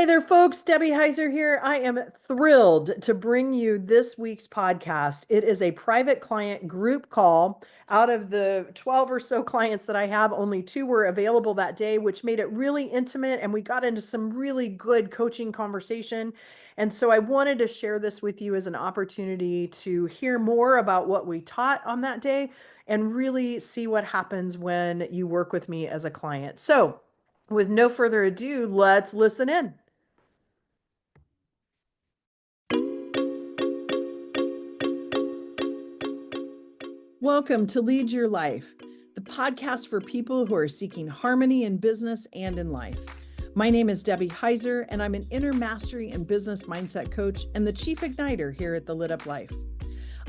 Hey there, folks. Debbie Heiser here. I am thrilled to bring you this week's podcast. It is a private client group call. Out of the 12 or so clients that I have, only two were available that day, which made it really intimate. And we got into some really good coaching conversation. And so I wanted to share this with you as an opportunity to hear more about what we taught on that day and really see what happens when you work with me as a client. So, with no further ado, let's listen in. Welcome to Lead Your Life, the podcast for people who are seeking harmony in business and in life. My name is Debbie Heiser, and I'm an inner mastery and business mindset coach and the chief igniter here at The Lit Up Life.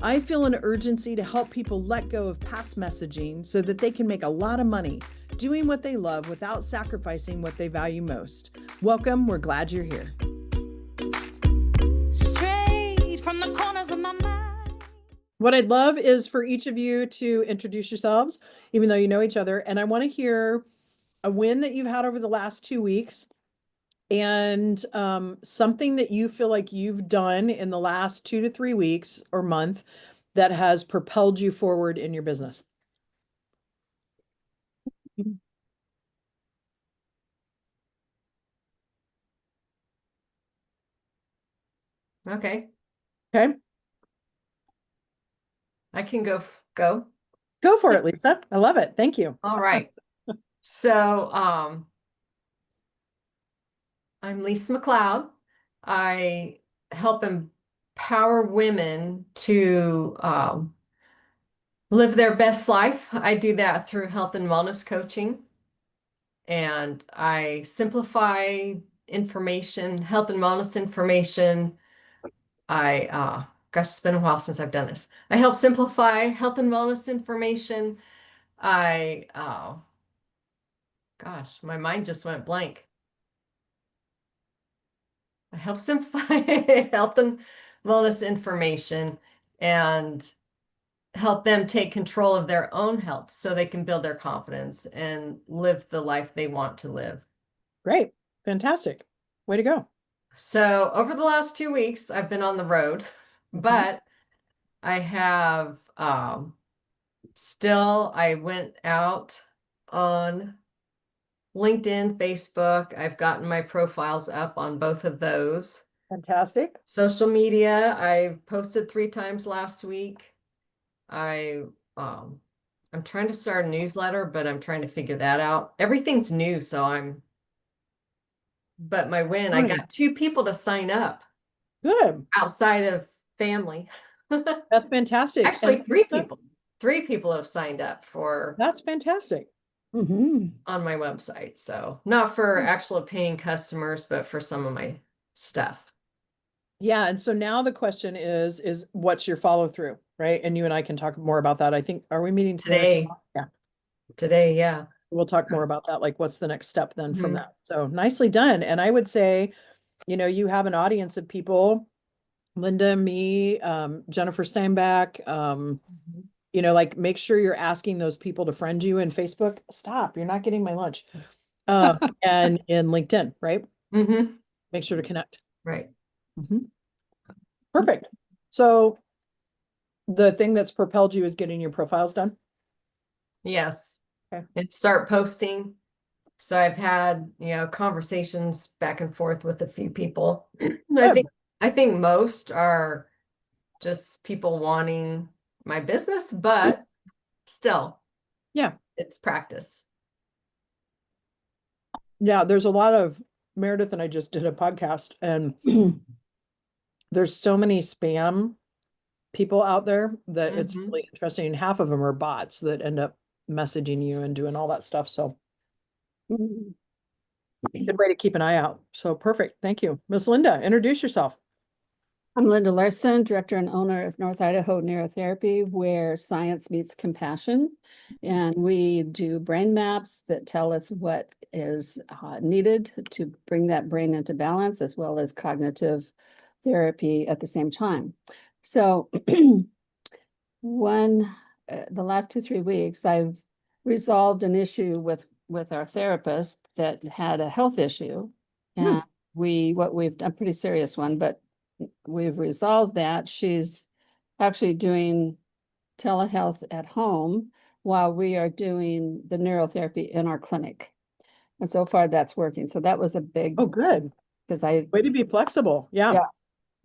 I feel an urgency to help people let go of past messaging so that they can make a lot of money doing what they love without sacrificing what they value most. Welcome. We're glad you're here. Straight from the corners of my mind. What I'd love is for each of you to introduce yourselves, even though you know each other. And I want to hear a win that you've had over the last 2 weeks and something that you feel like you've done in the last 2 to 3 weeks or month that has propelled you forward in your business. Okay. Okay. I can go. Go for it, Lisa. I love it. Thank you. All right. So, I'm Lisa McLeod. I help empower women to live their best life. I do that through health and wellness coaching. And I simplify information, health and wellness information. Gosh, it's been a while since I've done this. I help simplify health and wellness information. Gosh, my mind just went blank. I help simplify health and wellness information and help them take control of their own health so they can build their confidence and live the life they want to live. Great. Fantastic. Way to go. So over the last 2 weeks, I've been on the road, but I have I went out on LinkedIn, Facebook. I've gotten my profiles up on both of those. Fantastic. Social media, I posted 3 times last week. I'm trying to start a newsletter, but I'm trying to figure that out. Everything's new, but my win, I got 2 people to sign up. Good. Outside of family. That's fantastic. Actually, 3 people. 3 people have signed up for. That's fantastic. On my website. So not for actual paying customers, but for some of my stuff. Yeah. And so now the question is what's your follow through, right? And you and I can talk more about that. I think, are we meeting today? Yeah. Today, yeah. We'll talk more about that. Like what's the next step then from that? So nicely done. And I would say, you have an audience of people, Linda, me, Jennifer Steinbach, like make sure you're asking those people to friend you in Facebook. Stop, you're not getting my lunch. And in LinkedIn, right? Make sure to connect. Right. Perfect. So the thing that's propelled you is getting your profiles done? Yes. Okay. And start posting. So I've had, conversations back and forth with a few people. I think most are just people wanting my business, but still, yeah, it's practice. Yeah, there's a lot of Meredith and I just did a podcast and there's so many spam people out there that it's really interesting. And half of them are bots that end up messaging you and doing all that stuff. So good way to keep an eye out. So perfect. Thank you. Miss Linda, introduce yourself. I'm Linda Larson, director and owner of North Idaho Neurotherapy, where science meets compassion. And we do brain maps that tell us what is needed to bring that brain into balance, as well as cognitive therapy at the same time. So the last 2-3 weeks, I've resolved an issue with our therapist that had a health issue. And we've a pretty serious one, but we've resolved that. She's actually doing telehealth at home while we are doing the neurotherapy in our clinic. And so far that's working. So that was a big, Oh, good. because I, Way to be flexible. Yeah. Yeah.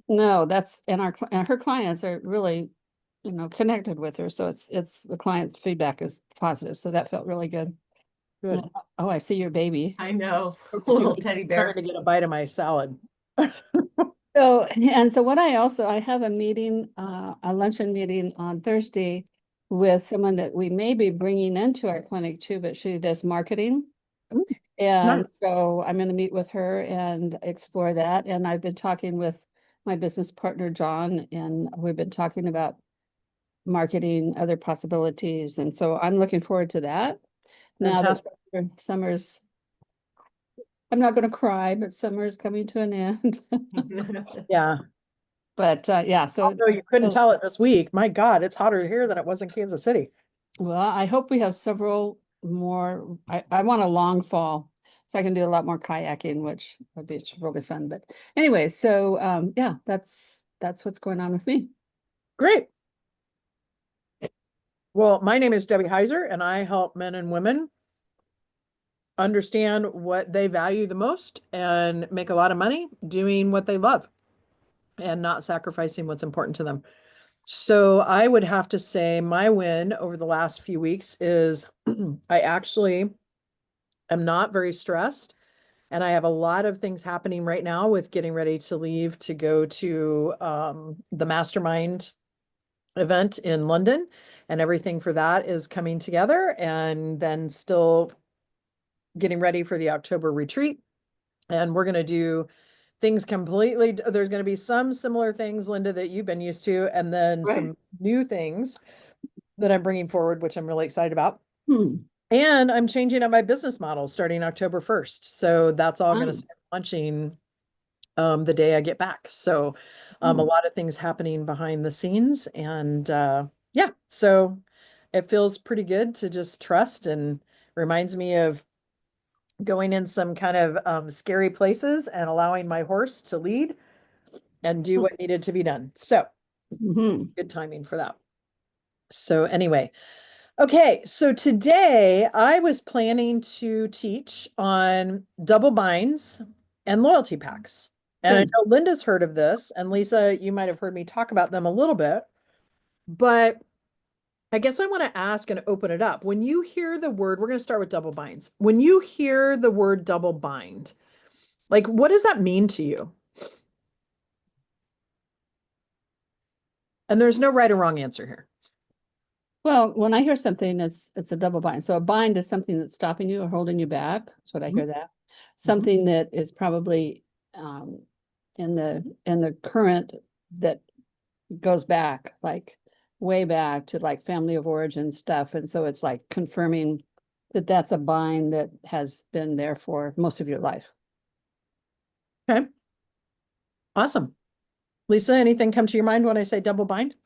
no, that's, and her clients are really, connected with her. So it's the client's feedback is positive. So that felt really good. Good. Oh, I see your baby. I know, Little little teddy Trying bear. to get a bite of my salad. So what I have a meeting, a luncheon meeting on Thursday with someone that we may be bringing into our clinic too, but she does marketing. Ooh, And nice. so I'm going to meet with her and explore that. And I've been talking with my business partner, John, and we've been talking about marketing, other possibilities. And so I'm looking forward to that. Now that Fantastic. summer's, I'm not going to cry, but summer's coming to an end. Yeah. But yeah, so Although you couldn't so- tell it this week. My God, it's hotter here than it was in Kansas City. well, I hope we have several more. I want a long fall so I can do a lot more kayaking, which would be really fun. But anyway, so yeah, that's what's going on with me. Great. Well, my name is Debbie Heiser, and I help men and women understand what they value the most and make a lot of money doing what they love and not sacrificing what's important to them. So I would have to say my win over the last few weeks is I actually am not very stressed. And I have a lot of things happening right now with getting ready to leave to go to the mastermind event in London. And everything for that is coming together. And then still getting ready for the October retreat. And we're going to do things completely. There's going to be some similar things, Linda, that you've been used to, and then Right. some new things that I'm bringing forward, which I'm really excited about. Hmm. And I'm changing up my business model starting October 1st. So that's all going to Wow. start launching the day I get back. So a lot of things happening behind the scenes. And yeah, so it feels pretty good to just trust, and reminds me of going in some kind of scary places and allowing my horse to lead and do what needed to be done. So Mhm. good timing for that. So anyway, okay, so today I was planning to teach on double binds and loyalty packs. And I Good. know Linda's heard of this, and Lisa, you might have heard me talk about them a little bit, but I guess I want to ask and open it up. When you hear the word, we're going to start with double binds. When you hear the word double bind, like what does that mean to you? And there's no right or wrong answer here. Well, when I hear something, it's a double bind. So a bind is something that's stopping you or holding you back. That's what I hear that. Something that is probably in the current that goes back, like way back to like family of origin stuff. And so it's like confirming that that's a bind that has been there for most of your life. Okay, awesome. Lisa, anything come to your mind when I say double bind?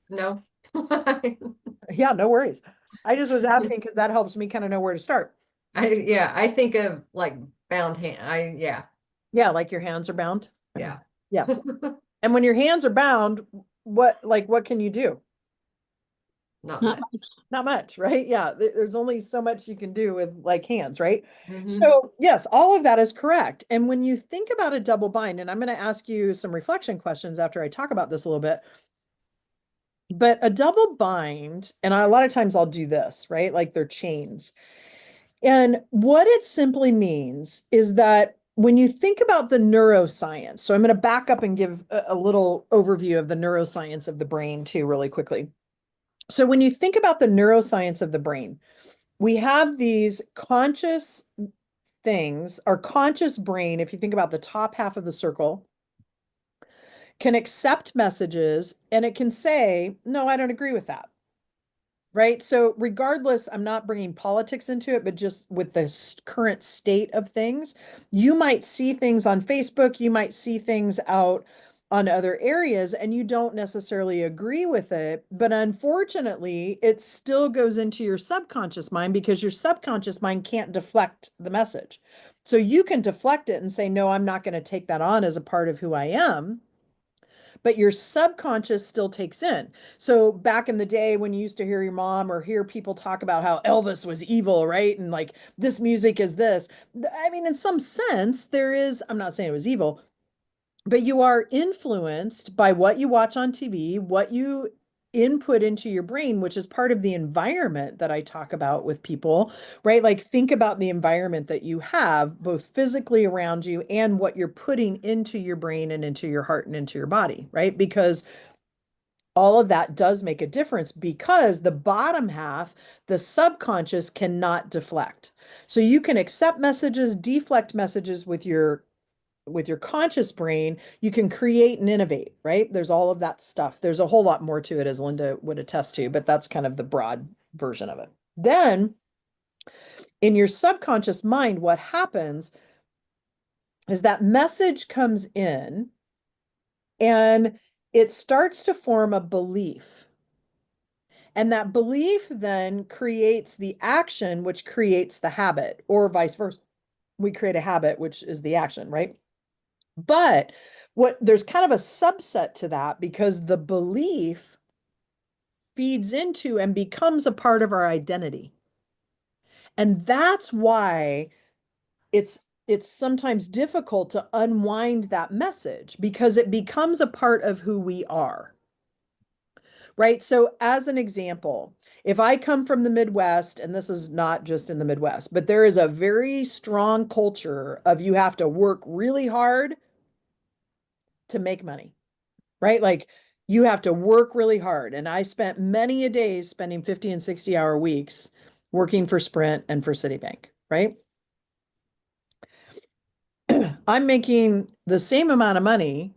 No. Yeah, no worries. I just was asking because that helps me kind of know where to start. Yeah, I think of like bound hand. Yeah. Yeah, like your hands are bound. Yeah. Yeah. And when your hands are bound, what can you do? Not Not much. Not much, right? Yeah, there's only so much you can do with like hands, right? Mhm. So, yes, all of that is correct. And when you think about a double bind, and I'm going to ask you some reflection questions after I talk about this a little bit, but a double bind, and a lot of times I'll do this, right? Like they're chains. And what it simply means is that when you think about the neuroscience, so I'm going to back up and give a little overview of the neuroscience of the brain too, really quickly. So when you think about the neuroscience of the brain, we have these conscious things. Our conscious brain, if you think about the top half of the circle, can accept messages and it can say, no, I don't agree with that. Right. So regardless, I'm not bringing politics into it, but just with the current state of things, you might see things on Facebook, you might see things out on other areas, and you don't necessarily agree with it. But unfortunately, it still goes into your subconscious mind because your subconscious mind can't deflect the message. So you can deflect it and say, no, I'm not going to take that on as a part of who I am. But your subconscious still takes in. So back in the day when you used to hear your mom or hear people talk about how Elvis was evil, right? And like this music is this. I mean, in some sense, there is, I'm not saying it was evil, but you are influenced by what you watch on TV, what you input into your brain, which is part of the environment that I talk about with people, right? Like think about the environment that you have both physically around you and what you're putting into your brain and into your heart and into your body, right? Because all of that does make a difference because the bottom half, the subconscious cannot deflect. So you can accept messages, deflect messages with your conscious brain, you can create and innovate, right? There's all of that stuff. There's a whole lot more to it, as Linda would attest to, but that's kind of the broad version of it. Then in your subconscious mind, what happens is that message comes in and it starts to form a belief. And that belief then creates the action, which creates the habit, or vice versa. We create a habit, which is the action, right? But what there's kind of a subset to that because the belief feeds into and becomes a part of our identity. And that's why it's it's sometimes difficult to unwind that message because it becomes a part of who we are. Right? So as an example, if I come from the Midwest, and this is not just in the Midwest, but there is a very strong culture of you have to work really hard to make money. Right? Like you have to work really hard. And I spent many a days spending 50 and 60-hour weeks working for Sprint and for Citibank, right? I'm making the same amount of money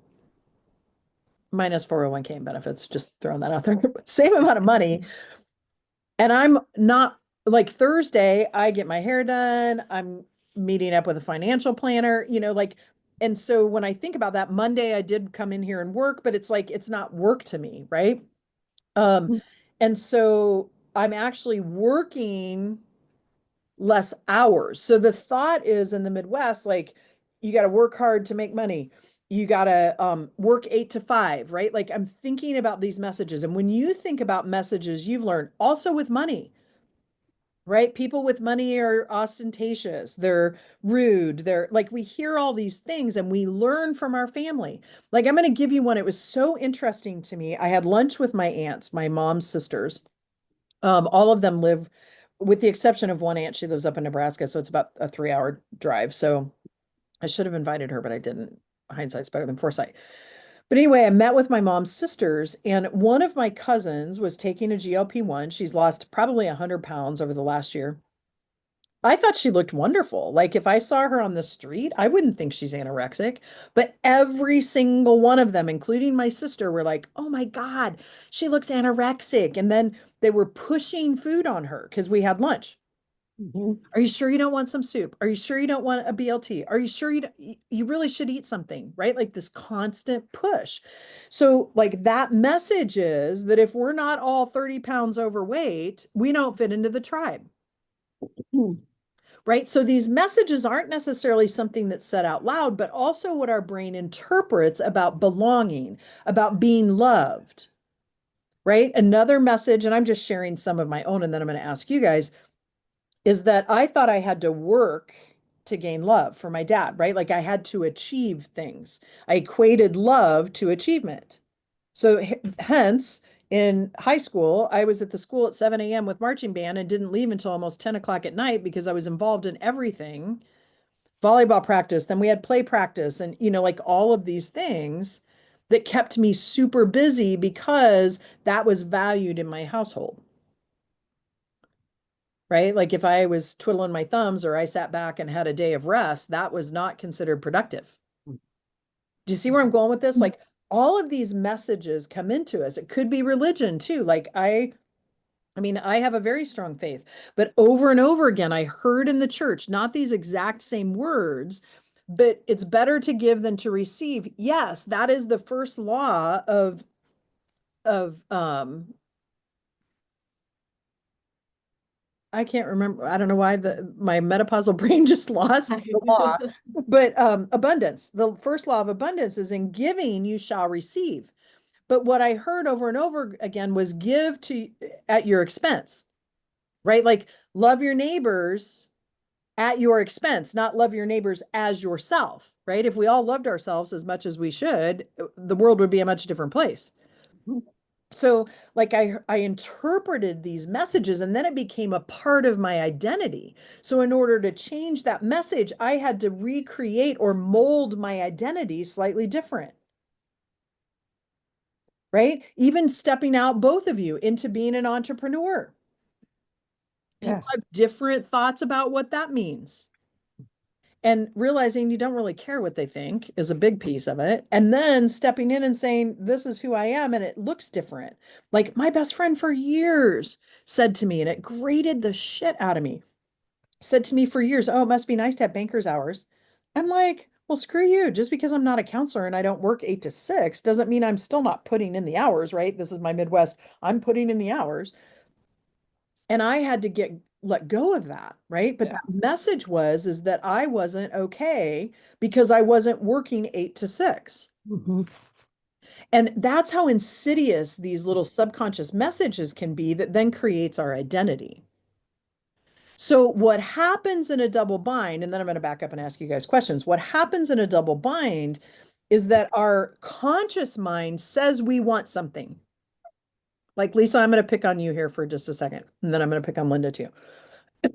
minus 401k and benefits, just throwing that out there, same amount of money. And I'm not like Thursday, I get my hair done. I'm meeting up with a financial planner, like, and so when I think about that, Monday I did come in here and work, but it's like, it's not work to me, right? Um, and so I'm actually working less hours. So the thought is in the Midwest, like you got to work hard to make money. You got to work 8 to 5, right? Like I'm thinking about these messages. And when you think about messages you've learned also with money, right? People with money are ostentatious. They're rude. They're like, we hear all these things and we learn from our family. Like, I'm going to give you one. It was so interesting to me. I had lunch with my aunts, my mom's sisters. All of them live, with the exception of one aunt, she lives up in Nebraska. So it's about a 3 hour drive. So I should have invited her, but I didn't. Hindsight's better than foresight. But anyway, I met with my mom's sisters, and one of my cousins was taking a GLP-1. She's lost probably 100 pounds over the last year. I thought she looked wonderful. Like if I saw her on the street, I wouldn't think she's anorexic. But every single one of them, including my sister, were like, oh my God, she looks anorexic. And then they were pushing food on her because we had lunch. Are you sure you don't want some soup? Are you sure you don't want a BLT? Are you sure you really should eat something, right? Like this constant push. So like that message is that if we're not all 30 pounds overweight, we don't fit into the tribe. Right? So these messages aren't necessarily something that's said out loud, but also what our brain interprets about belonging, about being loved. Right? Another message, and I'm just sharing some of my own, and then I'm going to ask you guys, is that I thought I had to work to gain love for my dad, right? Like I had to achieve things. I equated love to achievement. So hence, in high school, I was at the school at 7 a.m. with marching band and didn't leave until almost 10 o'clock at night because I was involved in everything. Volleyball practice, then we had play practice, and like all of these things that kept me super busy because that was valued in my household. Right? Like if I was twiddling my thumbs or I sat back and had a day of rest, that was not considered productive. Do you see where I'm going with this? Like all of these messages come into us. It could be religion too. Like I mean, I have a very strong faith, but over and over again, I heard in the church, not these exact same words, but it's better to give than to receive. Yes, that is the first law of I can't remember. I don't know why my menopausal brain just lost the law. But abundance, the first law of abundance is in giving, you shall receive. But what I heard over and over again was give to at your expense, right? Like love your neighbors at your expense, not love your neighbors as yourself, right? If we all loved ourselves as much as we should, the world would be a much different place. So like I interpreted these messages and then it became a part of my identity. So in order to change that message, I had to recreate or mold my identity slightly different. Right? Even stepping out, both of you, into being an entrepreneur. People Yes. have different thoughts about what that means. And realizing you don't really care what they think is a big piece of it. And then stepping in and saying, this is who I am, and it looks different. Like my best friend for years said to me, and it grated the shit out of me, said to me for years, oh, it must be nice to have banker's hours. I'm like, well, screw you. Just because I'm not a counselor and I don't work 8 to 6 doesn't mean I'm still not putting in the hours, right? This is my Midwest. I'm putting in the hours. And I had to let go of that, right? But Yeah. that message is that I wasn't okay because I wasn't working 8 to 6. Mhm. And that's how insidious these little subconscious messages can be that then creates our identity. So what happens in a double bind, and then I'm going to back up and ask you guys questions. What happens in a double bind is that our conscious mind says we want something. Like Lisa, I'm going to pick on you here for just a second, and then I'm going to pick on Linda too.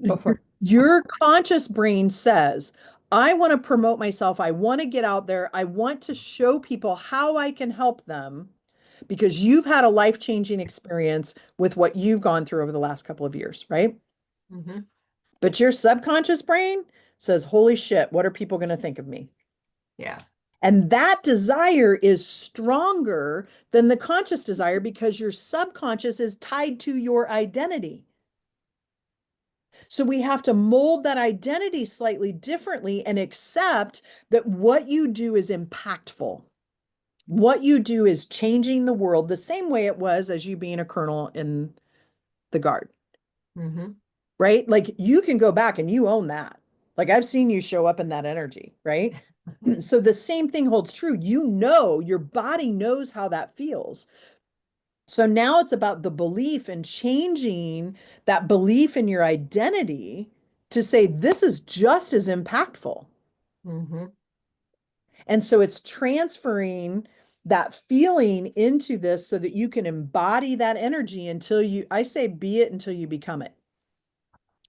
Go for it. Your conscious brain says, I want to promote myself. I want to get out there. I want to show people how I can help them because you've had a life-changing experience with what you've gone through over the last couple of years, right? Mhm. But your subconscious brain says, holy shit, what are people going to think of me? Yeah. And that desire is stronger than the conscious desire because your subconscious is tied to your identity. So we have to mold that identity slightly differently and accept that what you do is impactful. What you do is changing the world the same way it was as you being a colonel in the guard, Mhm. right? Like you can go back and you own that. Like I've seen you show up in that energy, right? So the same thing holds true. You know, your body knows how that feels. So now it's about the belief and changing that belief in your identity to say, this is just as impactful. Mhm. And so it's transferring that feeling into this so that you can embody that energy until I say, be it until you become it.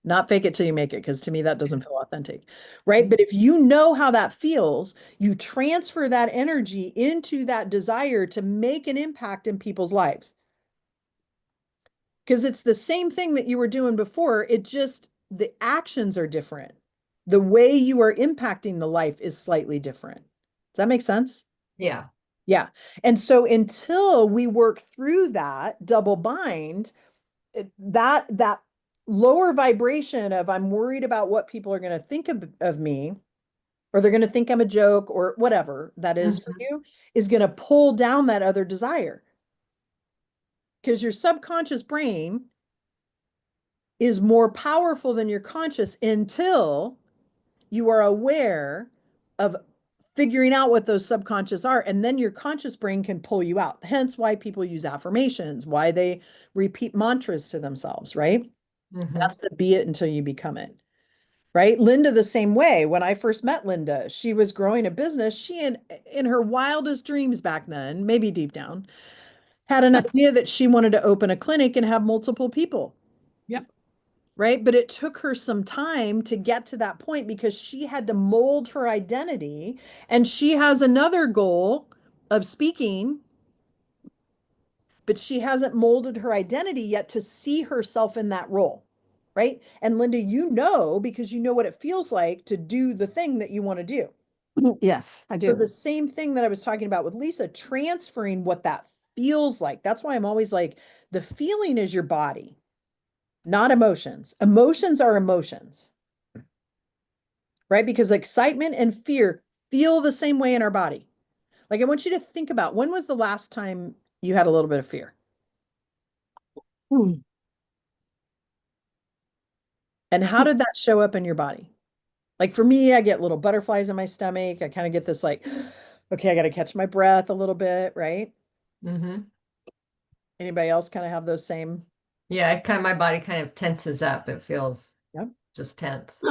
Not fake it till you make it, because to me, that doesn't feel authentic, right? But if you know how that feels, you transfer that energy into that desire to make an impact in people's lives. Because it's the same thing that you were doing before. It just, the actions are different. The way you are impacting the life is slightly different. Does that make sense? Yeah. Yeah. And so until we work through that double bind, that lower vibration of I'm worried about what people are going to think of me, or they're going to think I'm a joke or whatever that is for Mhm. you, is going to pull down that other desire. Because your subconscious brain is more powerful than your conscious until you are aware of figuring out what those subconscious are. And then your conscious brain can pull you out. Hence why people use affirmations, why they repeat mantras to themselves, right? Mhm. That's the be it until you become it. Right? Linda, the same way. When I first met Linda, she was growing a business. She, in her wildest dreams back then, maybe deep down, had an idea that she wanted to open a clinic and have multiple people. Yep. Right? But it took her some time to get to that point because she had to mold her identity. And she has another goal of speaking, but she hasn't molded her identity yet to see herself in that role. Right? And Linda, you know, because you know what it feels like to do the thing that you want to do. Yes, I So do. the same thing that I was talking about with Lisa, transferring what that feels like. That's why I'm always like, the feeling is your body, not emotions. Emotions are emotions, right? Because excitement and fear feel the same way in our body. Like I want you to think about, when was the last time you had a little bit of fear? Hmm. And how did that show up in your body? Like for me, I get little butterflies in my stomach. I kind of get this like, okay, I got to catch my breath a little bit, right? Mm-hmm. Anybody else kind of have those same? Yeah, my body kind of tenses up. It feels Yep. just tense.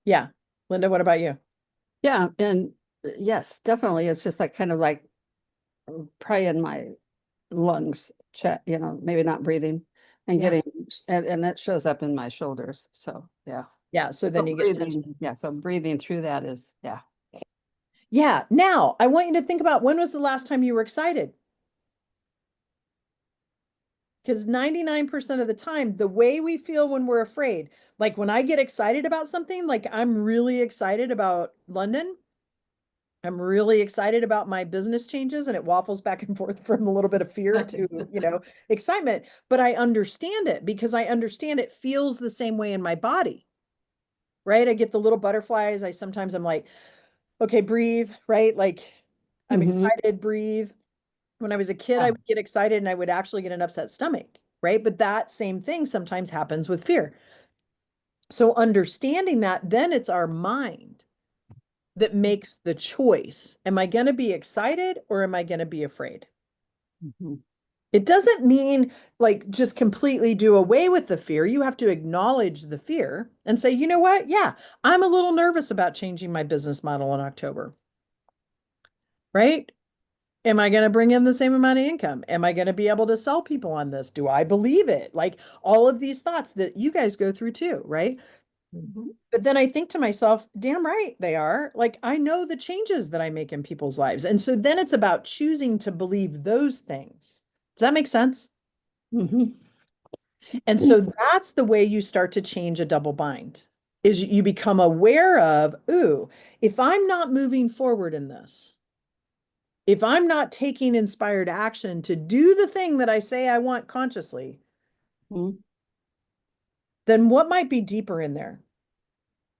Yeah. Linda, what about you? Yeah, and yes, definitely. It's just like kind of like probably in my lungs, maybe not breathing and Yeah. and that shows up in my shoulders. So yeah. Yeah. So So then you get tension. breathing, yeah. So breathing through that is, yeah. Yeah. Now I want you to think about when was the last time you were excited? Because 99% of the time, the way we feel when we're afraid, like when I get excited about something, like I'm really excited about London. I'm really excited about my business changes, and it waffles back and forth from a little bit of fear to, excitement. But I understand it because I understand it feels the same way in my body, right? I get the little butterflies. I'm like, okay, breathe, right? Like I'm Mhm. excited, breathe. When I was a kid, I would get excited and I would actually get an upset stomach, right? But that same thing sometimes happens with fear. So understanding that, then it's our mind that makes the choice. Am I going to be excited or am I going to be afraid? Mhm. It doesn't mean like just completely do away with the fear. You have to acknowledge the fear and say, you know what? Yeah, I'm a little nervous about changing my business model in October, right? Am I going to bring in the same amount of income? Am I going to be able to sell people on this? Do I believe it? Like all of these thoughts that you guys go through too, right? Mm-hmm. But then I think to myself, damn right they are. Like I know the changes that I make in people's lives. And so then it's about choosing to believe those things. Does that make sense? Mhm. And so that's the way you start to change a double bind is you become aware of, ooh, if I'm not moving forward in this, if I'm not taking inspired action to do the thing that I say I want consciously, Mhm. then what might be deeper in there?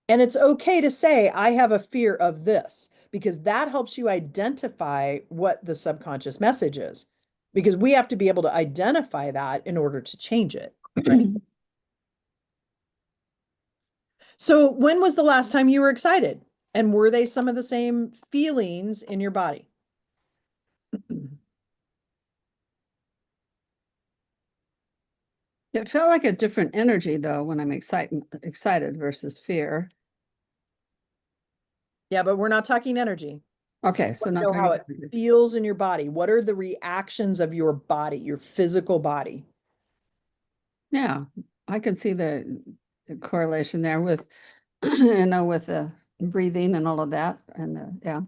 And it's okay to say, I have a fear of this, because that helps you identify what the subconscious message is. Because we have to be able to identify that in order to change it. Right. So, when was the last time you were excited? And were they some of the same feelings in your body? It felt like a different energy though when I'm excited versus fear. Yeah, but we're not talking energy. Okay, I so want not to know how talking it energy. feels in your body. What are the reactions of your body, your physical body? Yeah, I can see the correlation there with, with the breathing and all of that. And yeah,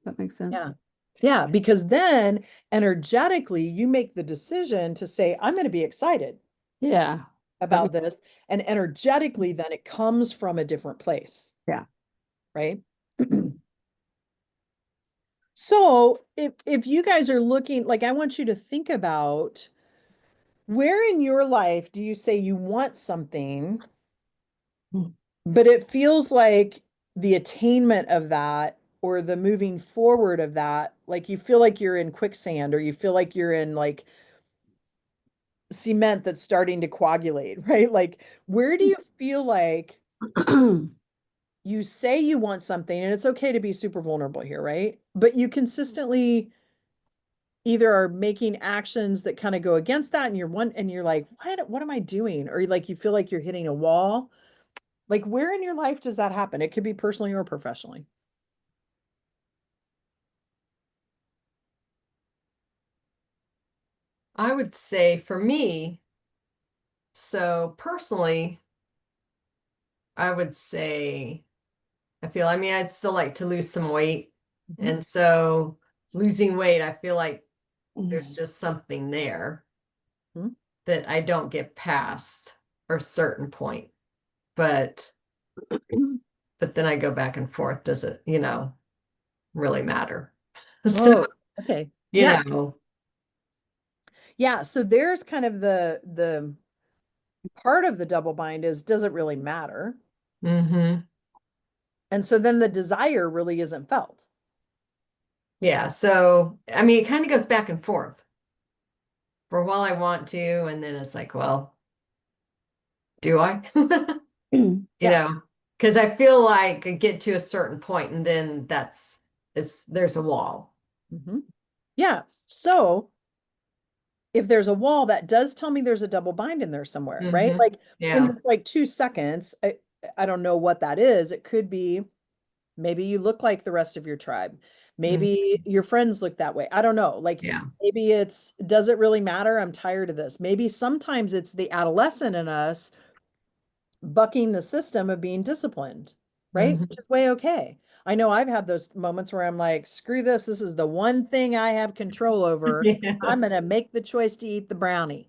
that makes Yeah. sense. Yeah, because then energetically you make the decision to say, I'm going to be excited Yeah, that about makes, this. And energetically, then it comes from a different place, yeah. right? So if you guys are looking, like I want you to think about where in your life do you say you want something, Mm. but it feels like the attainment of that or the moving forward of that, like you feel like you're in quicksand or you feel like you're in like cement that's starting to coagulate, right? Like, where do you feel like you say you want something, and it's okay to be super vulnerable here, right? But you consistently either are making actions that kind of go against that, and you're like, what am I doing? Or like you feel like you're hitting a wall. Like, where in your life does that happen? It could be personally or professionally. I would say for me, so personally, I would say I mean, I'd still like to lose some weight. Mhm. And so losing weight, I feel like there's Mhm. just something there Mhm. that I don't get past a certain point. But then I go back and forth. Does it, really matter? So, Oh, okay. you Yeah. know, Yeah. So there's kind of the part of the double bind is, does it really matter? hmm And so then the desire really isn't felt. yeah. So, I mean, it kind of goes back and forth for a while I want to, and then it's like, well, do I? You Yeah. know, because I feel like I get to a certain point and then there's a wall. Mhm. Yeah. So if there's a wall, that does tell me there's a double bind in there somewhere, right? Mhm. Like in Yeah. this like 2 seconds, I don't know what that is. It could be maybe you look like the rest of your tribe. Mhm. Maybe your friends look that way. I don't know. Like Yeah. maybe it's, does it really matter? I'm tired of this. Maybe sometimes it's the adolescent in us bucking the system of being disciplined, right? Mhm. Which is way okay. I know I've had those moments where I'm like, screw this. This is the one thing I have control over. Yeah. I'm going to make the choice to eat the brownie.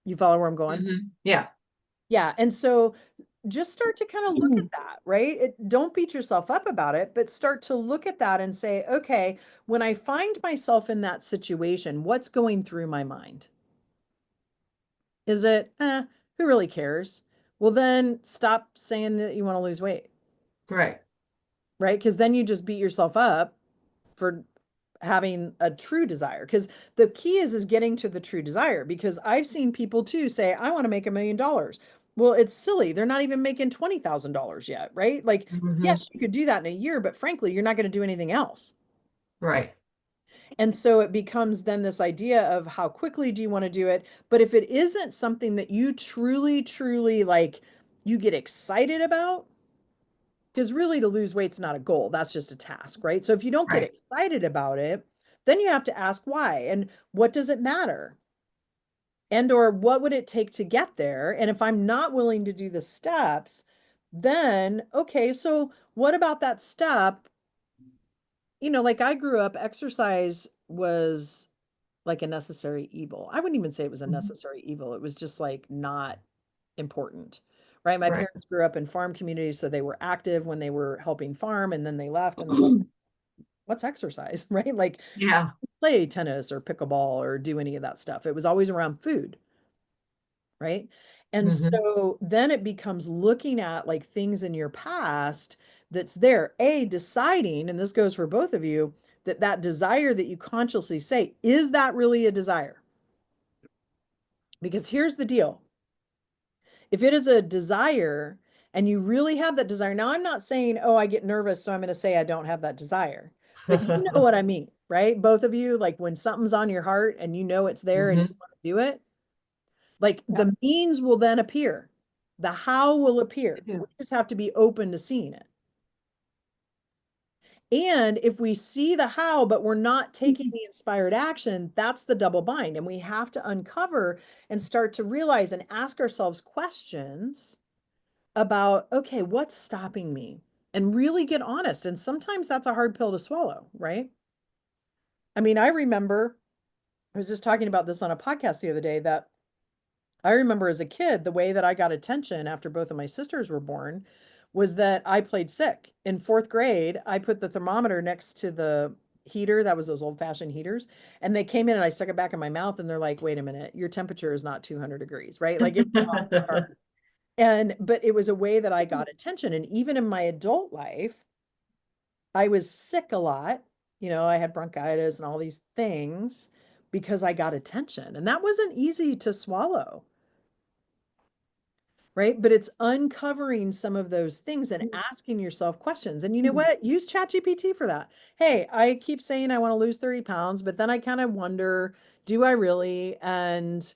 You follow where I'm going? Mhm. Yeah. Yeah. And so just start to kind of look at that, right? Don't beat yourself up about it, but start to look at that and say, okay, when I find myself in that situation, what's going through my mind? Is it, who really cares? Well, then stop saying that you want to lose weight, Right. right? Because then you just beat yourself up for having a true desire. Because the key is getting to the true desire. Because I've seen people too say, I want to make $1 million. Well, it's silly. They're not even making $20,000 yet, right? Like, Mhm. yes, you could do that in a year, but frankly, you're not going to do anything else. Right. And so it becomes then this idea of how quickly do you want to do it? But if it isn't something that you truly, truly like, you get excited about, because really to lose weight's not a goal, that's just a task, right? So if you don't get Right. excited about it, then you have to ask why and what does it matter? And or what would it take to get there? And if I'm not willing to do the steps, then okay, so what about that step? Like I grew up, exercise was like a necessary evil. I wouldn't even say it was a Mhm. necessary evil. It was just like not important, right? My Right. parents grew up in farm communities, so they were active when they were helping farm, and then they left, and they're like, "What's exercise?" Right? Like Yeah. play tennis or pickleball or do any of that stuff. It was always around food, right? And Mhm. so then it becomes looking at like things in your past that's there, deciding, and this goes for both of you, that that desire that you consciously say, is that really a desire? Because here's the deal. If it is a desire and you really have that desire, now I'm not saying, oh, I get nervous, so I'm going to say I don't have that desire. But you know what I mean, right? Both of you, like when something's on your heart and you know it's there and you Mhm. want to do it, like Yeah, the means will then appear. The how will I appear. We do. just have to be open to seeing it. And if we see the how, but we're not taking the inspired action, that's the double bind. And we have to uncover and start to realize and ask ourselves questions about, okay, what's stopping me? And really get honest. And sometimes that's a hard pill to swallow, right? I mean, I remember, I was just talking about this on a podcast the other day that I remember as a kid, the way that I got attention after both of my sisters were born was that I played sick. In fourth grade, I put the thermometer next to the heater. That was those old fashioned heaters. And they came in and I stuck it back in my mouth and they're like, wait a minute, your temperature is not 200 degrees, right? Like it was off the chart. But it was a way that I got attention. And even in my adult life, I was sick a lot. I had bronchitis and all these things because I got attention. And that wasn't easy to swallow, right? But it's uncovering some of those things and asking yourself questions. And you know what? Use ChatGPT for that. Hey, I keep saying I want to lose 30 pounds, but then I kind of wonder, do I really? And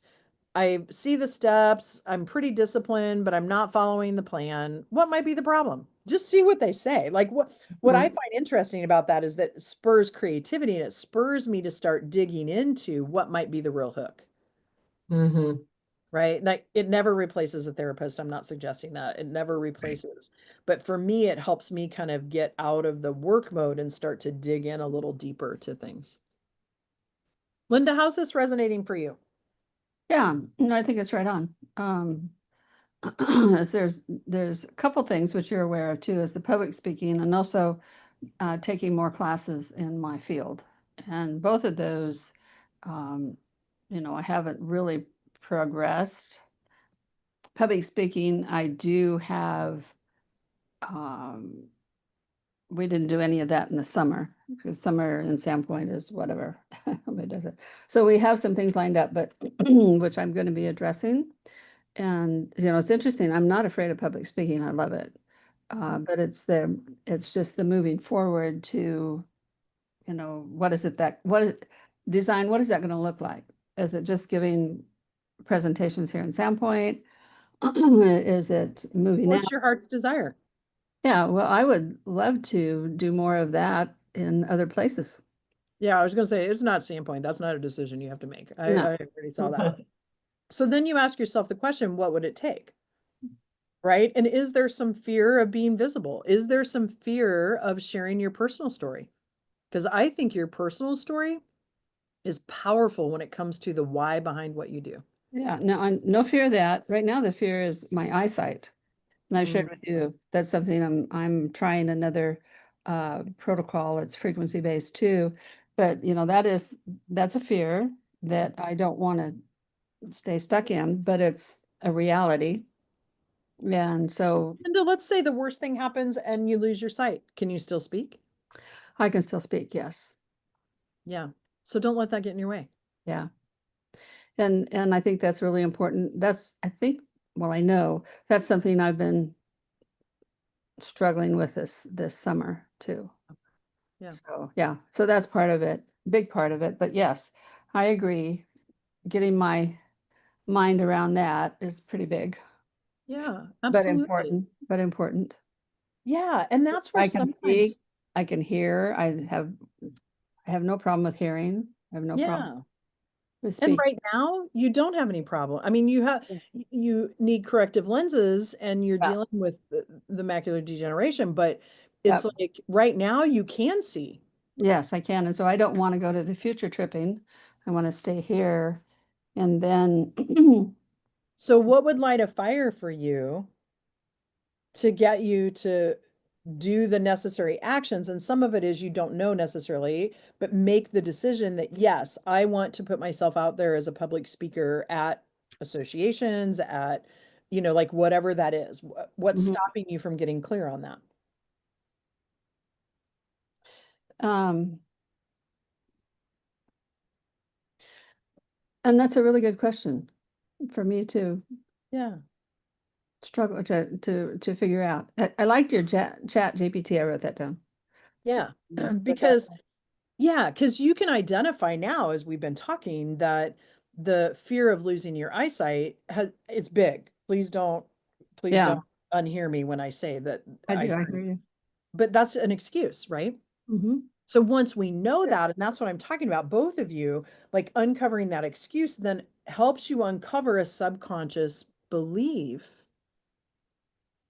I see the steps. I'm pretty disciplined, but I'm not following the plan. What might be the problem? Just see what they say. Like what I Mhm. find interesting about that is that it spurs creativity and it spurs me to start digging into what might be the real hook. Mhm. Right. Like it never replaces a therapist. I'm not suggesting that. It never Right. replaces. But for me, it helps me kind of get out of the work mode and start to dig in a little deeper to things. Linda, how's this resonating for you? Yeah, no, I think it's right on. As there's a couple things which you're aware of too, is the public speaking and also taking more classes in my field. And both of those, um, I haven't really progressed. Public speaking, I do have, um, we didn't do any of that in the summer because summer in Sandpoint is whatever. Nobody does it. So we have some things lined up, but which I'm going to be addressing. And, it's interesting. I'm not afraid of public speaking. I love it. But it's just the moving forward to, what is it that, what is that going to look like? Is it just giving presentations here in Sandpoint? Is it moving out? What's your heart's desire? Yeah, well, I would love to do more of that in other places. Yeah, I was going to say, it's not Sandpoint. That's not a decision you have to make. I No. already saw that. So then you ask yourself the question, what would it take? Right? And is there some fear of being visible? Is there some fear of sharing your personal story? Because I think your personal story is powerful when it comes to the why behind what you do. Yeah, no, no fear of that. Right now, the fear is my eyesight. And I shared with you, that's something I'm trying another protocol. It's frequency based too. But that's a fear that I don't want to stay stuck in, but it's a reality. And so And let's say the worst thing happens and you lose your sight. Can you still speak? I can still speak, yes. Yeah. So don't let that get in your way. Yeah. And I think that's really important. I know that's something I've been struggling with this summer too. Yeah. So yeah, so that's part of it, big part of it. But yes, I agree. Getting my mind around that is pretty big, Yeah, but absolutely. important. Yeah. And that's where I can sometimes, see, I can hear, I have no problem with hearing. I have no problem yeah. with And speaking. right now, you don't have any problem. I mean, you need corrective lenses and you're Yeah, dealing with the macular degeneration, but yeah. it's like right now you can see. Yes, I can. And so I don't want to go to the future tripping. I want to stay here. And then, So what would light a fire for you to get you to do the necessary actions? And some of it is you don't know necessarily, but make the decision that, yes, I want to put myself out there as a public speaker at associations, at, like whatever that is. What's Mhm. stopping you from getting clear on that? um, and that's a really good question for me to Yeah. struggle to figure out. I liked your chat GPT. I wrote that down. Yeah. Just put that. Because you can identify now, as we've been talking, that the fear of losing your eyesight it's big. Please Yeah, don't unhear me when I say that I I do. I hear hear you. you. But that's an excuse, right? Hmm. So once we know that, and that's what I'm talking about, both of you, like uncovering that excuse, then helps you uncover a subconscious belief.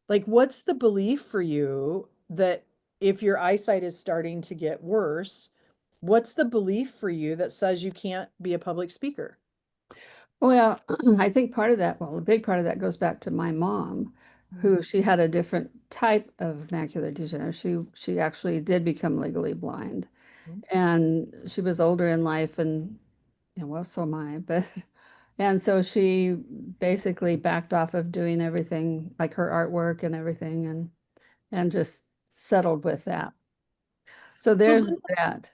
Like, what's the belief for you that if your eyesight is starting to get worse, what's the belief for you that says you can't be a public speaker? Well, I think part of that, well, a big part of that goes back to my mom, who she had a different type of macular degeneration. She actually did become legally blind, Mhm. and she was older in life, and well, so am I, but and so she basically backed off of doing everything like her artwork and everything, and just settled with that. So So there's that.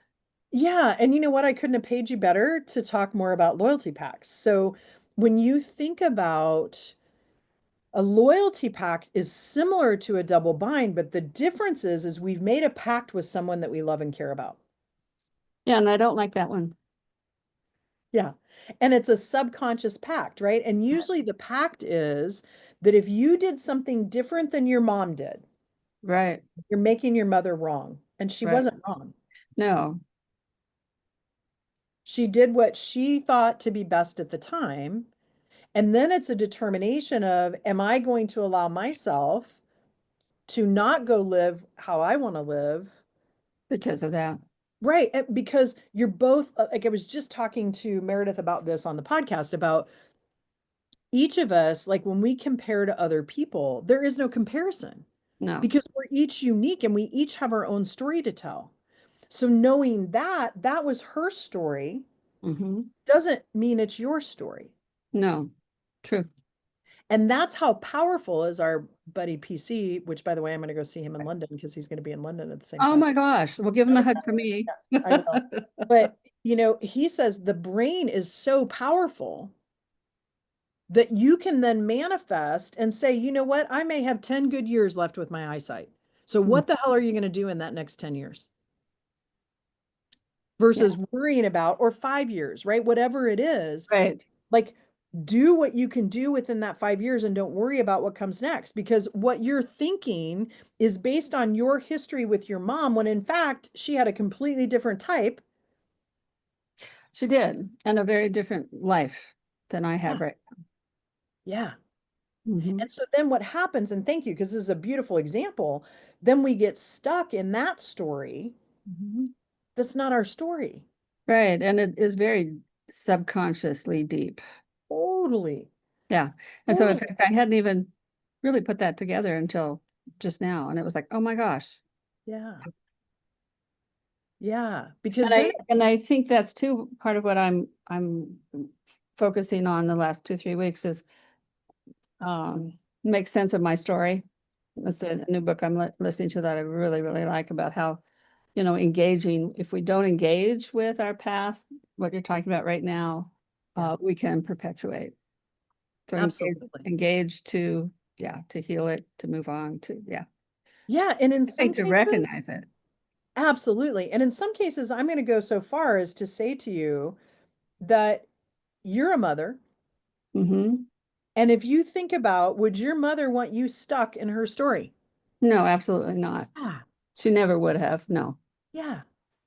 yeah, and you know what? I couldn't have paid you better to talk more about loyalty pacts. So when you think about a loyalty pact is similar to a double bind, but the difference is we've made a pact with someone that we love and care about. Yeah, and I don't like that one. Yeah. And it's a subconscious pact, right? And usually the pact is that if you did something different than your mom did, Right, you're making your mother wrong. And she right. wasn't wrong. No. She did what she thought to be best at the time. And then it's a determination of, am I going to allow myself to not go live how I want to live? Because of that. Right. Because you're both, like I was just talking to Meredith about this on the podcast about each of us, like when we compare to other people, there is no comparison No. because we're each unique and we each have our own story to tell. So knowing that that was her story Hmm. doesn't mean it's your story. No. True. And that's how powerful is our buddy PC, which by the way, I'm going to go see him in London because he's going to be in London at the same Oh time. my gosh. Well, give him a hug for me. Yeah, I will. But, he says the brain is so powerful that you can then manifest and say, you know what, I may have 10 good years left with my eyesight. So Mm. what the hell are you going to do in that next 10 years? Yeah, Versus worrying about, or 5 years, right? Whatever it is, right. like do what you can do within that 5 years and don't worry about what comes next, because what you're thinking is based on your history with your mom, when in fact she had a completely different type. She did, and a very different life than I have Yeah. right Yeah. now. Hmm. And so then what happens, and thank you, because this is a beautiful example, then we get stuck in that story Hmm. that's not our story. Right, and it is very subconsciously deep. Totally. Yeah, and so in Totally. fact, I hadn't even really put that together until just now, and it was like, oh my gosh. Yeah. Yeah. And Because then, I think that's too part of what I'm focusing on the last 2, 3 weeks is make sense of my story. That's a new book I'm listening to that I really, really like about how, engaging, if we don't engage with our past, what you're talking about right now, yeah, we can perpetuate. So absolutely. engage to, yeah, to heal it, to move on to, yeah. Yeah. And in I some think to cases, recognize it. absolutely. And in some cases, I'm going to go so far as to say to you that you're a mother. Hmm. And if you think about, would your mother want you stuck in her story? No, absolutely not. Yeah. She never would have. No. Yeah.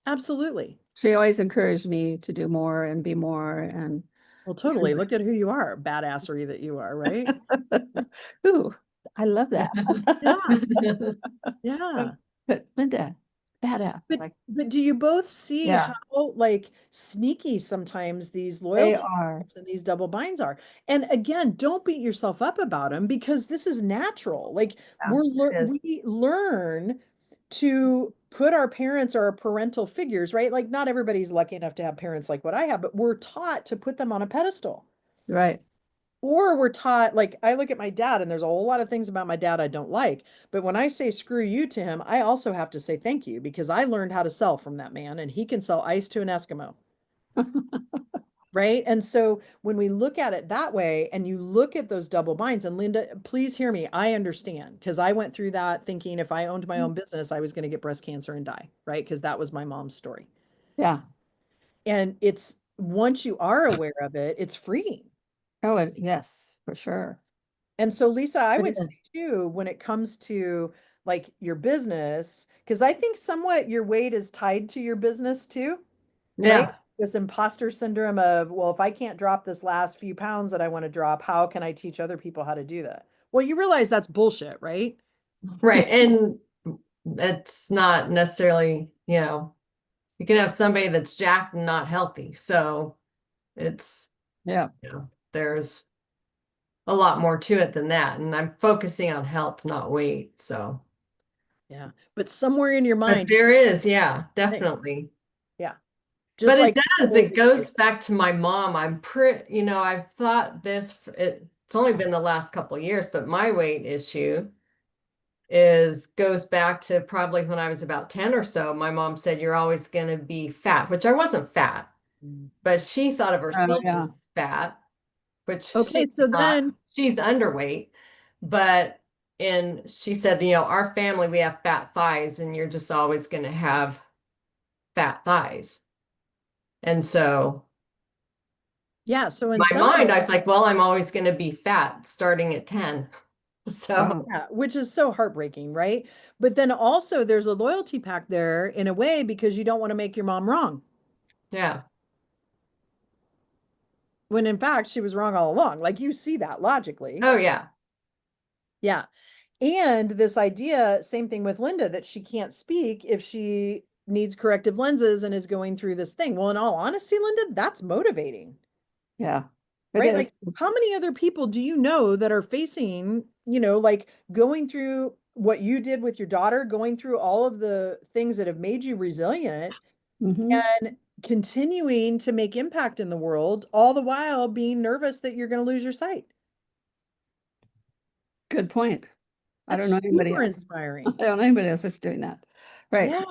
Absolutely. She always encouraged me to do more and be more and Well, totally. Look at who you are, badassery that you are, right? ooh, I love that. Yeah. Yeah. But Linda, badass. But Like, but do you both see yeah, how like sneaky sometimes these they loyalty are. traps and these double binds are? And again, don't beat yourself up about them, because this is natural. Like Yeah, it is. we learn to put our parents or our parental figures, right? Like not everybody's lucky enough to have parents like what I have, but we're taught to put them on a pedestal. Right. Or we're taught, like, I look at my dad and there's a whole lot of things about my dad I don't like. But when I say screw you to him, I also have to say thank you, because I learned how to sell from that man and he can sell ice to an Eskimo. Right. And so when we look at it that way and you look at those double binds, and Linda, please hear me, I understand, because I went through that thinking if I owned my own business, I was going to get breast cancer and die. Right. Because that was my mom's story. Yeah. And it's once you are aware of it, it's freeing. Oh, yes, for sure. And so, Lisa, I It would is. say too, when it comes to like your business, because I think somewhat your weight is tied to your business too, right? Yeah, This imposter syndrome of, well, if I can't drop this last few pounds that I want to drop, how can I teach other people how to do that? Well, you realize that's bullshit, right? right. And it's not necessarily, you can have somebody that's jacked and not healthy. So it's, Yeah. there's a lot more to it than that. And I'm focusing on health, not weight. So, Yeah. But somewhere in your but mind, there is, yeah, hey, definitely. yeah, But just it like does, it goes back to my mom. I've thought it's only been the last couple of years, but my weight issue goes back to probably when I was about 10 or so. My mom said, "You're always going to be fat," which I wasn't fat, Mm. but she thought of Oh, herself yeah. as fat, which Okay, she's so not. then, She's underweight, but and she said, our family, we have fat thighs, and you're just always going to have fat thighs. And so yeah, so in my some mind, ways, I was like, well, I'm always going to be fat starting at 10. So, Wow. yeah, which is so heartbreaking, right? But then also there's a loyalty pact there in a way, because you don't want to make your mom wrong. yeah. When in fact she was wrong all along. Like you see that logically. Oh, yeah. Yeah. And this idea, same thing with Linda, that she can't speak if she needs corrective lenses and is going through this thing. Well, in all honesty, Linda, that's motivating, Yeah. It right? is. Like, how many other people do you know that are facing, like going through what you did with your daughter, going through all of the things that have made you resilient Hmm. and continuing to make impact in the world, all the while being nervous that you're going to lose your sight? Good point. I don't That's know anybody super else. I inspiring. don't know anybody else that's doing that. Right. Yeah.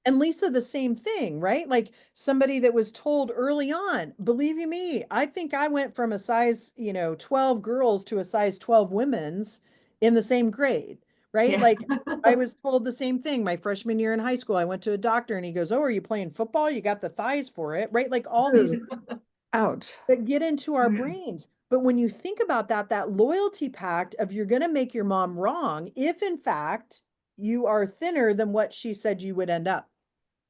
And Lisa, the same thing, right? Like somebody that was told early on, believe you me, I think I went from a size, 12 girls to a size 12 women's in the same grade, right? Yeah. Like I was told the same thing my freshman year in high school. I went to a doctor and he goes, "Oh, are you playing football? You got the thighs for it," right? Like all these Ooh, ouch. that get into our brains. But when you think about that, that loyalty pact of you're going to make your mom wrong if in fact you are thinner than what she said you would end up.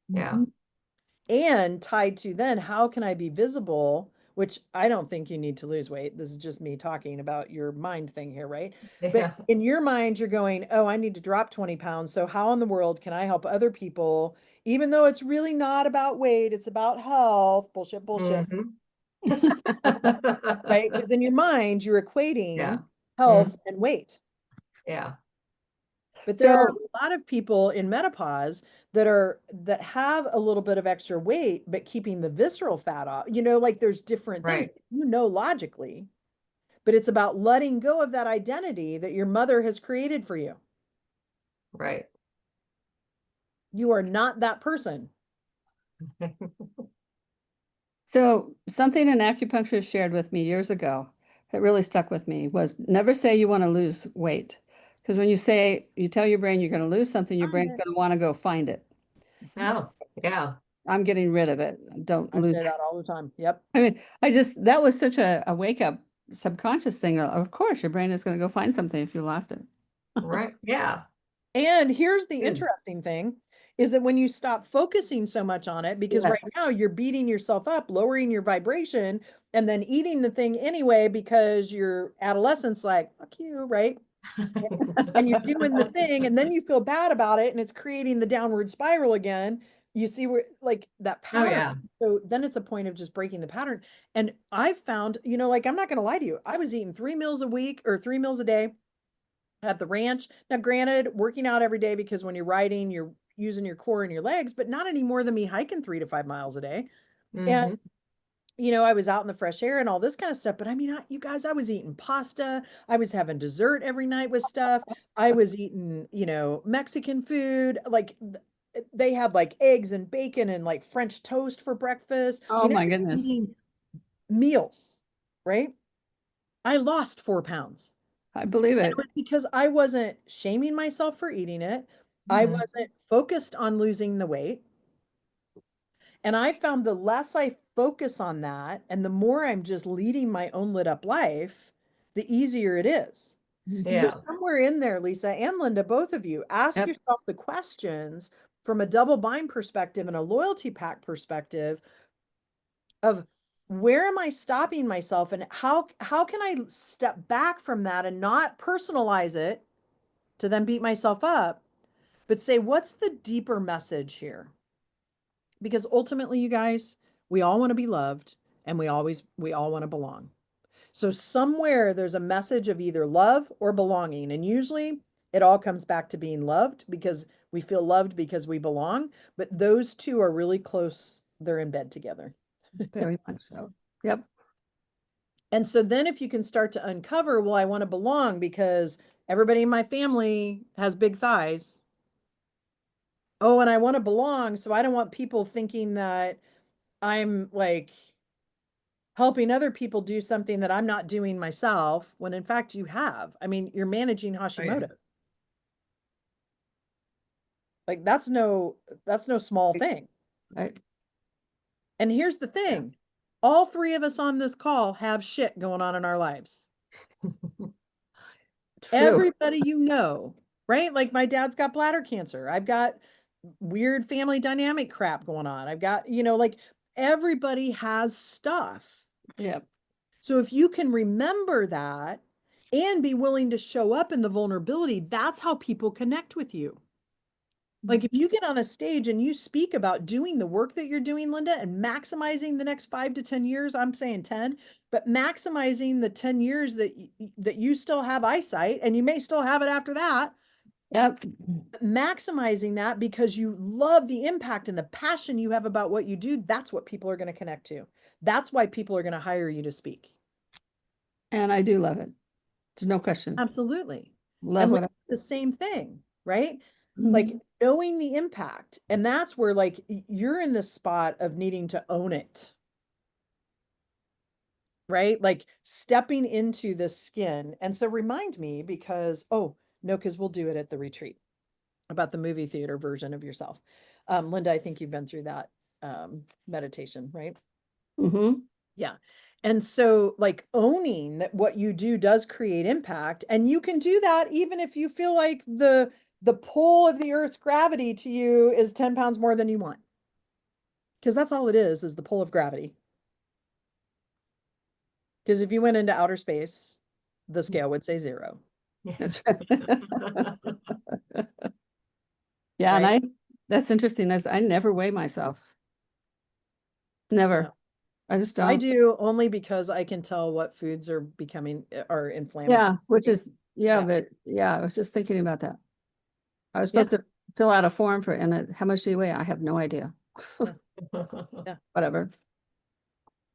Yeah. And tied to then, how can I be visible? Which I don't think you need to lose weight. This is just me talking about your mind thing here, right? But Yeah. in your mind, you're going, oh, I need to drop 20 pounds. So, how in the world can I help other people? Even though it's really not about weight, it's about health. Bullshit, bullshit, Mhm. right? Because in your mind, you're Yeah. equating Mm, health and weight. yeah. But there are So, a lot of people in menopause that have a little bit of extra weight, but keeping the visceral fat off. Like there's different things, Right. logically, but it's about letting go of that identity that your mother has created for you. Right. You are not that person. so something an acupuncturist shared with me years ago that really stuck with me was never say you want to lose weight. Because when you tell your brain you're going to lose something, your Find brain's it. going to want to go find it. Oh, yeah. I'm getting rid of it. Don't I say lose it. that all the time. Yep. I mean, that was such a wake up subconscious thing. Of course, your brain is going to go find something if you lost it. Right. Yeah. And here's the Good. interesting thing is that when you stop focusing so much on it, because right Yes. now you're beating yourself up, lowering your vibration, and then eating the thing anyway because your adolescence like, fuck you, right? And you're doing the thing, and then you feel bad about it, and it's creating the downward spiral again. You see where like that Oh, pattern. yeah. So then it's a point of just breaking the pattern. And I've found, like I'm not gonna lie to you, I was eating 3 meals a week or 3 meals a day at the ranch. Now, granted, working out every day because when you're riding, you're using your core and your legs, but not any more than me hiking 3 to 5 miles a day. And Hmm. I was out in the fresh air and all this kind of stuff. But I mean, you guys, I was eating pasta. I was having dessert every night with stuff. I was eating, Mexican food. Like they had like eggs and bacon and like French toast for breakfast. Oh I my was goodness. eating meals, right? I lost 4 pounds. I believe And it it. was because I wasn't shaming myself for eating it. I Hmm. wasn't focused on losing the weight. And I found the less I focus on that and the more I'm just leading my own lit up life, the easier it is. So, Mhm. Yeah. somewhere in there, Lisa and Linda, both of you, ask Yep. yourself the questions from a double bind perspective and a loyalty pack perspective of where am I stopping myself and how can I step back from that and not personalize it to then beat myself up, but say, what's the deeper message here? Because ultimately, you guys, we all want to be loved and we all want to belong. So somewhere there's a message of either love or belonging. And usually it all comes back to being loved because we feel loved because we belong. But those two are really close. They're in bed together. Very much so. Yep. And so then if you can start to uncover, well, I want to belong because everybody in my family has big thighs. Oh, and I want to belong. So I don't want people thinking that I'm like helping other people do something that I'm not doing myself when in fact you have. I mean, you're managing Oh, yeah. Hashimoto's. Like that's no small thing. Right. And here's the Yeah. thing. All three of us on this call have shit going on in our lives. True. Everybody right? Like my dad's got bladder cancer. I've got weird family dynamic crap going on. I've got, like everybody has stuff. Yep. So if you can remember that and be willing to show up in the vulnerability, that's how people connect with you. Like if you get on a stage and you speak about doing the work that you're doing, Linda, and maximizing the next 5 to 10 years, I'm saying 10, but maximizing the 10 years that you still have eyesight and you may still have it after that, Yep. maximizing that because you love the impact and the passion you have about what you do, that's what people are going to connect to. That's why people are going to hire you to speak. And I do love it. There's no question. Absolutely. Love And what I the same thing, right? like knowing the impact. And that's where like you're in this spot of needing to own it. Right? Like stepping into the skin. And so remind me because, oh, no, because we'll do it at the retreat about the movie theater version of yourself. Linda, I think you've been through that meditation, right? Mhm. Yeah. And so like owning that what you do does create impact. And you can do that even if you feel like the pull of the earth's gravity to you is 10 pounds more than you want. Because that's all it is the pull of gravity. Because if you went into outer space, the scale would say 0. That's right. Yeah, Right? and that's interesting. I never weigh myself. Never. No. I just I don't. do only because I can tell what foods are becoming are inflammatory. Yeah, which is, yeah, Yeah. but yeah, I was just thinking about that. I was Yeah. supposed to fill out a form for, and how much do you weigh? I have no idea. Yeah. Whatever.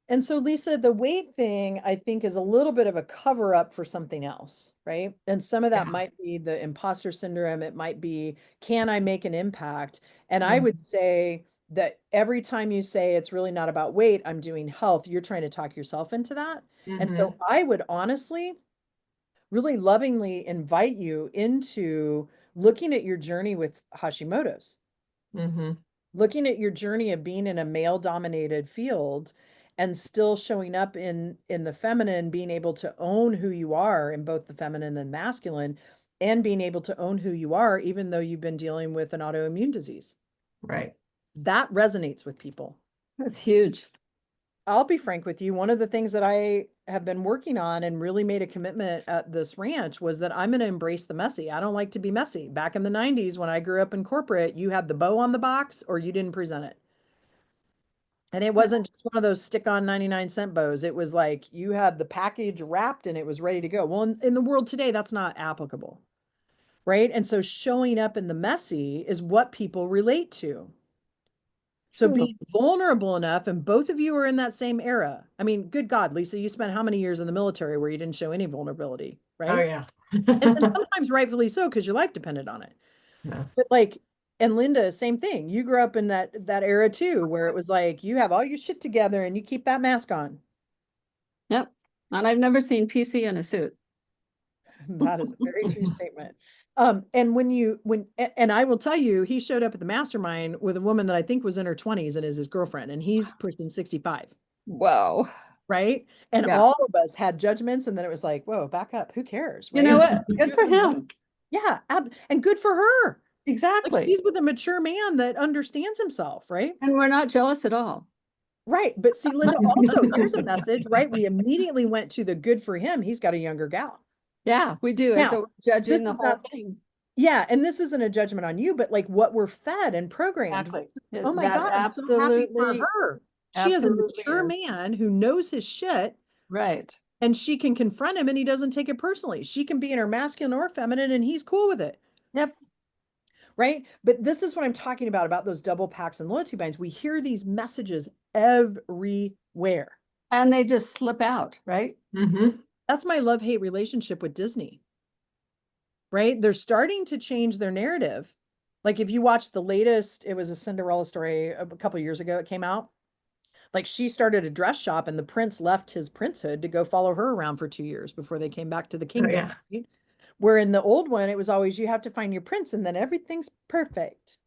And so, Lisa, the weight thing, I think, is a little bit of a cover up for something else, right? And some of that Yeah. might be the imposter syndrome. It might be, can I make an impact? And I Mhm. would say that every time you say it's really not about weight, I'm doing health, you're trying to talk yourself into that. And so Mhm. I would honestly, really lovingly invite you into looking at your journey with Hashimoto's, Mhm. looking at your journey of being in a male dominated field and still showing up in the feminine, being able to own who you are in both the feminine and masculine, and being able to own who you are even though you've been dealing with an autoimmune disease. Right. That resonates with people. That's huge. I'll be frank with you. One of the things that I have been working on and really made a commitment at this ranch was that I'm going to embrace the messy. I don't like to be messy. Back in the 90s, when I grew up in corporate, you had the bow on the box or you didn't present it. And it wasn't just one of those stick on 99-cent bows. It was like you had the package wrapped and it was ready to go. Well, in the world today, that's not applicable. Right. And so showing up in the messy is what people relate to. So True. being vulnerable enough, and both of you are in that same era. I mean, good God, Lisa, you spent how many years in the military where you didn't show any vulnerability, Oh right? yeah. And sometimes rightfully so, because your life depended on it. Yeah. But like, and Linda, same thing. You grew up in that era too, where it was like you have all your shit together and you keep that mask on. Yep. And I've never seen PC in a suit. That is a very true statement. And and I will tell you, he showed up at the mastermind with a woman that I think was in her 20s and is his girlfriend, and he's pushing 65. Whoa. Right? And Yeah. all of us had judgments, and then it was like, whoa, back up. Who cares? You know Right? what? Good for him. Yeah. And good for her. Like Exactly. he's with a mature man that understands himself, right? And we're not jealous at all. Right. But see, Linda, also, here's a message, right? We immediately went to the good for him. He's got a younger gal. Yeah, we do. And so Now, we're judging this the is whole not, thing. yeah, and this isn't a judgment on you, but like what we're fed and programmed. Exactly. Oh my That God, I'm so happy for absolutely, her. She has a absolutely mature is. man who knows his shit. Right. And she can confront him and he doesn't take it personally. She can be in her masculine or feminine and he's cool with it. Yep. Right. But this is what I'm talking about those double packs and loyalty binds. We hear these messages everywhere. And they just slip out, right? Mhm. That's my love-hate relationship with Disney. Right. They're starting to change their narrative. Like if you watch the latest, it was a Cinderella story a couple of years ago, it came out. Like she started a dress shop and the prince left his princehood to go follow her around for 2 years before they came back to the Oh kingdom. yeah. Right? Where in the old one, it was always you have to find your prince and then everything's perfect,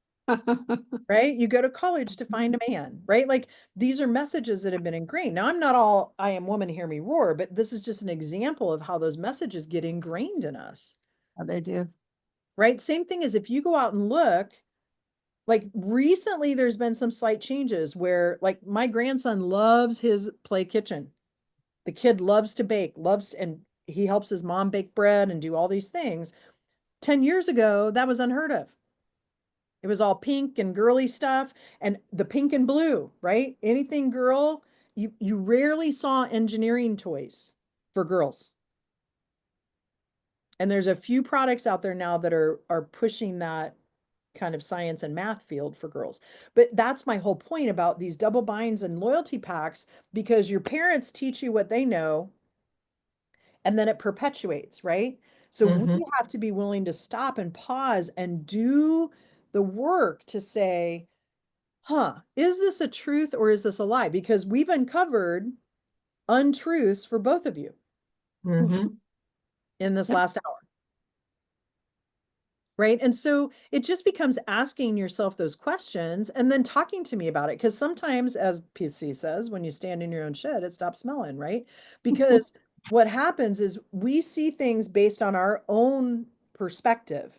right? You go to college to find a man, right? Like these are messages that have been ingrained. Now, I'm not all I am woman, hear me roar, but this is just an example of how those messages get ingrained in us, Oh, they do. right? Same thing as if you go out and look, like recently there's been some slight changes where like my grandson loves his play kitchen. The kid loves to bake, and he helps his mom bake bread and do all these things. 10 years ago, that was unheard of. It was all pink and girly stuff and the pink and blue, right? Anything girl, you rarely saw engineering toys for girls. And there's a few products out there now that are pushing that kind of science and math field for girls. But that's my whole point about these double binds and loyalty packs because your parents teach you what they know and then it perpetuates, right? So Mhm. we have to be willing to stop and pause and do the work to say, is this a truth or is this a lie? Because we've uncovered untruths for both of you Mhm. in this Yep. last hour. Right. And so it just becomes asking yourself those questions and then talking to me about it. Because sometimes, as PC says, when you stand in your own shit, it stops smelling, right? Because what happens is we see things based on our own perspective.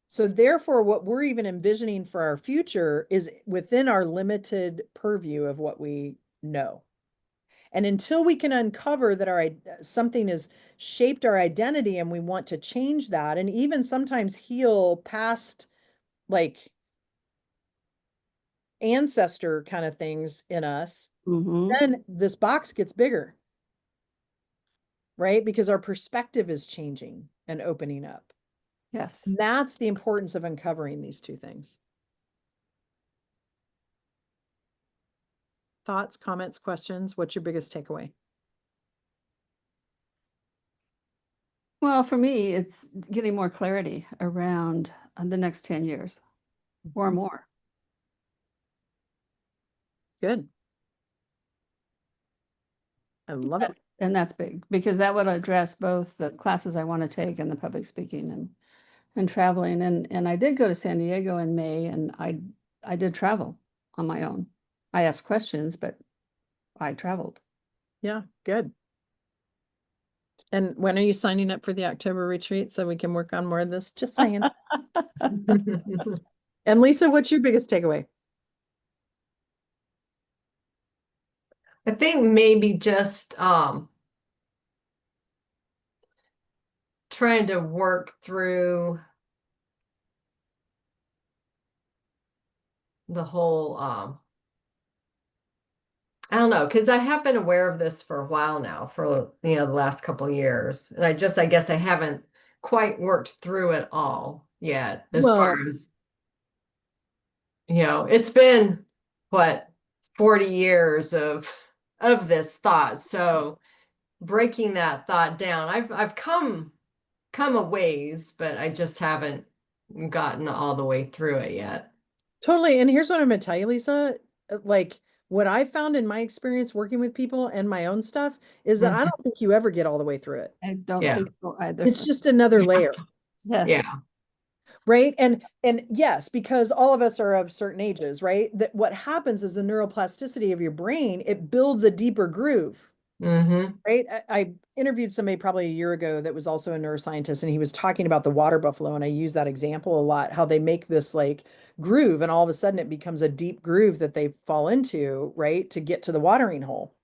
So therefore, what we're even envisioning for our future is within our limited purview of what we know. And until we can uncover that something has shaped our identity and we want to change that, and even sometimes heal past like ancestor kind of things in us, then this box gets bigger, right? Because our perspective is changing and opening up. Yes. And that's the importance of uncovering these two things. Thoughts, comments, questions? What's your biggest takeaway? Well, for me, it's getting more clarity around the next 10 years or more. Good. I love it. And that's big because that would address both the classes I want to take and the public speaking and traveling. And I did go to San Diego in May, and I did travel on my own. I asked questions, but I traveled. Yeah, good. And when are you signing up for the October retreat so we can work on more of this? Just saying. And Lisa, what's your biggest takeaway? I think maybe just trying to work through the whole I don't know, because I have been aware of this for a while now, for the last couple of years. And I guess I haven't quite worked through it all yet, as far Well, as, it's been what, 40 years of this thought. So breaking that thought down, I've come a ways, but I just haven't gotten all the way through it yet. totally. And here's what I'm going to tell you, Lisa. Like what I found in my experience working with people and my own stuff is that I Mhm. don't think you ever get all the way through it. I don't Yeah. think so either. It's just another layer. Yes. Yeah. Right. And yes, because all of us are of certain ages, right? That what happens is the neuroplasticity of your brain, it builds a deeper groove. Mm-hmm. Right. I interviewed somebody probably a year ago that was also a neuroscientist, and he was talking about the water buffalo. And I use that example a lot, how they make this like groove, and all of a sudden it becomes a deep groove that they fall into, right, to get to the watering hole.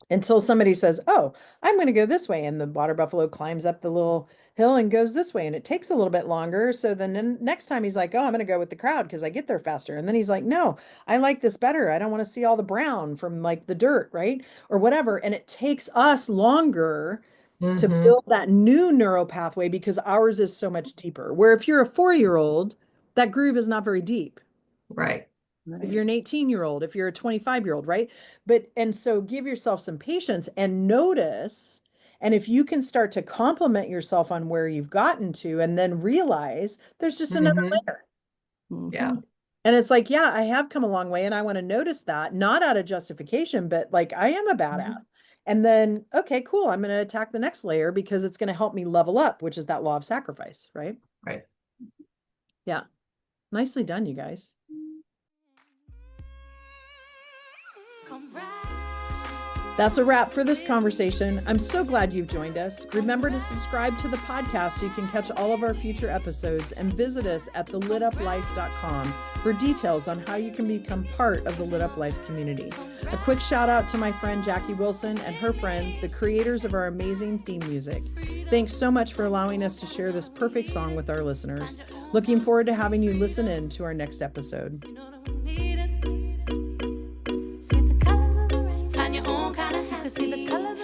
Until somebody says, "Oh, I'm going to go this way." And the water buffalo climbs up the little hill and goes this way. And it takes a little bit longer. So then next time he's like, "Oh, I'm going to go with the crowd because I get there faster." And then he's like, "No, I like this better. I don't want to see all the brown from like the dirt, right? Or whatever." And it takes us longer to Mm-hmm. build that new neural pathway because ours is so much deeper. Where if you're a 4-year-old, that groove is not very deep. Right. If you're an 18-year-old, if you're a 25-year-old, right? And so give yourself some patience and notice. And if you can start to compliment yourself on where you've gotten to and then realize there's just another Mm-hmm. layer. Yeah. And it's like, yeah, I have come a long way and I want to notice that, not out of justification, but like I am a badass. And then, okay, cool. I'm going to attack the next layer because it's going to help me level up, which is that law of sacrifice, right? Right. Yeah. Nicely done, you guys. That's a wrap for this conversation. I'm so glad you've joined us. Remember to subscribe to the podcast so you can catch all of our future episodes, and visit us at thelituplife.com for details on how you can become part of the Lit Up Life community. A quick shout out to my friend Jackie Wilson and her friends, the creators of our amazing theme music. Thanks so much for allowing us to share this perfect song with our listeners. Looking forward to having you listen in to our next episode. See the colors